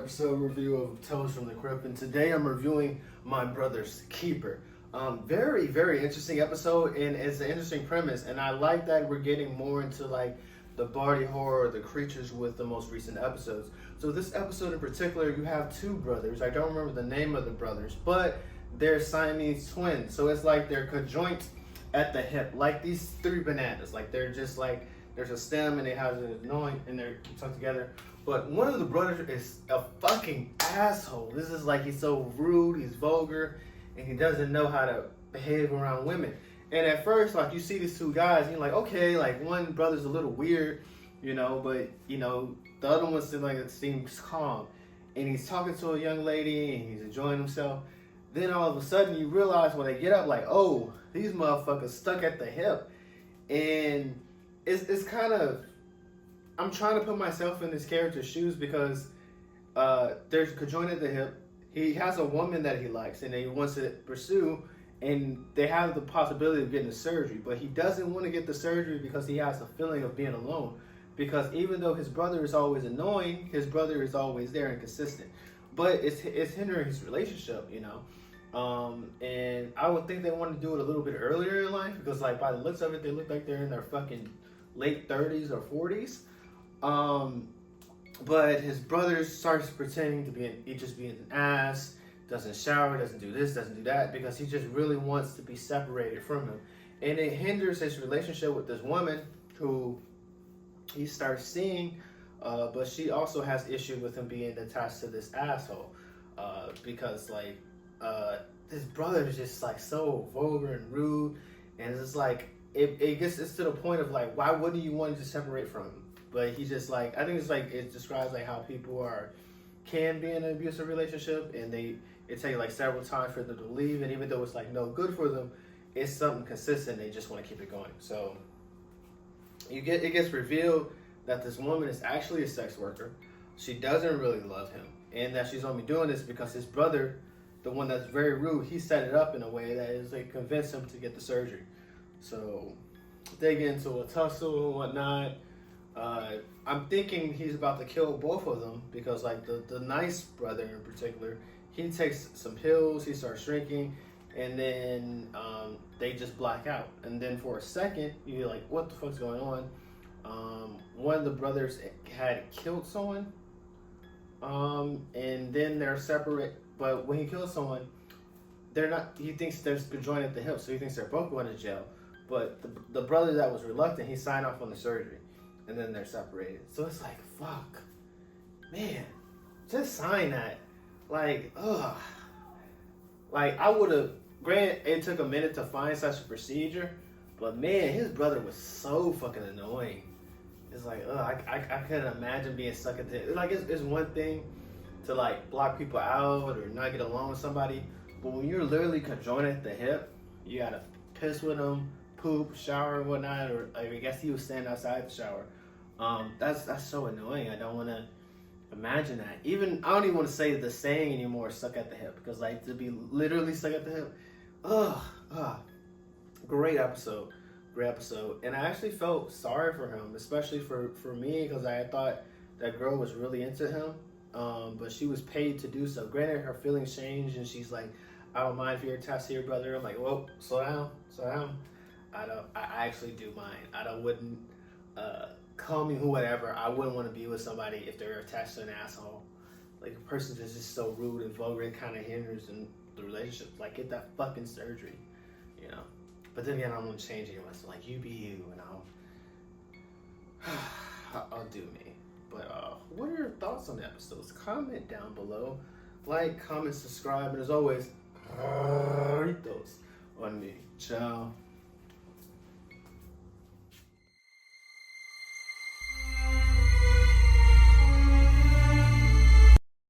episode review of Tales from the Crypt, and today I'm reviewing My Brother's Keeper. Very, very interesting episode, and it's an interesting premise, and I like that we're getting more into like the body horror, the creatures with the most recent episodes. So this episode in particular, you have two brothers. I don't remember the name of the brothers, but they're Siamese twins. So it's like they're conjoined at the hip, like these three bananas. Like they're just like, there's a stem and they have a joint and they're stuck together. But one of the brothers is a fucking asshole. This is like, he's so rude, he's vulgar, and he doesn't know how to behave around women. And at first, like, you see these two guys, and you're like, okay, like, one brother's a little weird, you know, but, you know, the other one seems calm. And he's talking to a young lady, and he's enjoying himself. Then all of a sudden, you realize when they get up, like, oh, these motherfuckers stuck at the hip. And it's kind of, I'm trying to put myself in this character's shoes because they're conjoined at the hip. He has a woman that he likes and he wants to pursue, and they have the possibility of getting the surgery, but he doesn't want to get the surgery because he has a feeling of being alone. Because even though his brother is always annoying, his brother is always there and consistent. But it's hindering his relationship, you know. And I would think they want to do it a little bit earlier in life because, like, by the looks of it, they look like they're in their fucking late 30s or 40s. But his brother starts pretending to be an ass, doesn't shower, doesn't do this, doesn't do that, because he just really wants to be separated from him. And it hinders his relationship with this woman who he starts seeing, but she also has issue with him being attached to this asshole. Because like, his brother is just like so vulgar and rude, and it's just like, it's to the point of like, why wouldn't you want to separate from him? But he just like, I think it's like, it describes like how people can be in an abusive relationship, and it takes like several times for them to leave, and even though it's like no good for them, it's something consistent, they just want to keep it going. So it gets revealed that this woman is actually a sex worker. She doesn't really love him, and that she's only doing this because his brother, the one that's very rude, he set it up in a way that is like convince him to get the surgery. So they get into a tussle and whatnot. I'm thinking he's about to kill both of them because like the nice brother in particular, he takes some pills, he starts shrinking, and then they just black out. And then for a second, you're like, what the fuck's going on? One of the brothers had killed someone, and then they're separate. But when he kills someone, they're not. He thinks they're conjoined at the hip, so he thinks they're both going to jail. But the brother that was reluctant, he signed off on the surgery, and then they're separated. So it's like, fuck, man, just sign that. Like, ugh. Like, I would have, granted, it took a minute to find such a procedure, but man, his brother was so fucking annoying. It's like, ugh, I couldn't imagine being stuck at the, like, it's one thing to like block people out or not get along with somebody, but when you're literally conjoined at the hip, you gotta piss with them, poop, shower, and whatnot, or like, I guess he was standing outside the shower. That's so annoying. I don't want to imagine that. Even, I don't even want to say the saying anymore, stuck at the hip, because like to be literally stuck at the hip, great episode, and I actually felt sorry for him, especially for me, because I thought that girl was really into him, but she was paid to do so. Granted, her feelings changed, and she's like, I don't mind if you're attached to your brother. I'm like, whoa, slow down. I actually do mind. Wouldn't, call me whatever. I wouldn't want to be with somebody if they're attached to an asshole. Like a person that's just so rude and vulgar, and kind of hinders in the relationship. Like, get that fucking surgery, you know. But then again, I don't want to change anyone. So like, you be you, and I'll do me. But what are your thoughts on the episodes? Comment down below. Like, comment, subscribe, and as always, rate those on me. Ciao.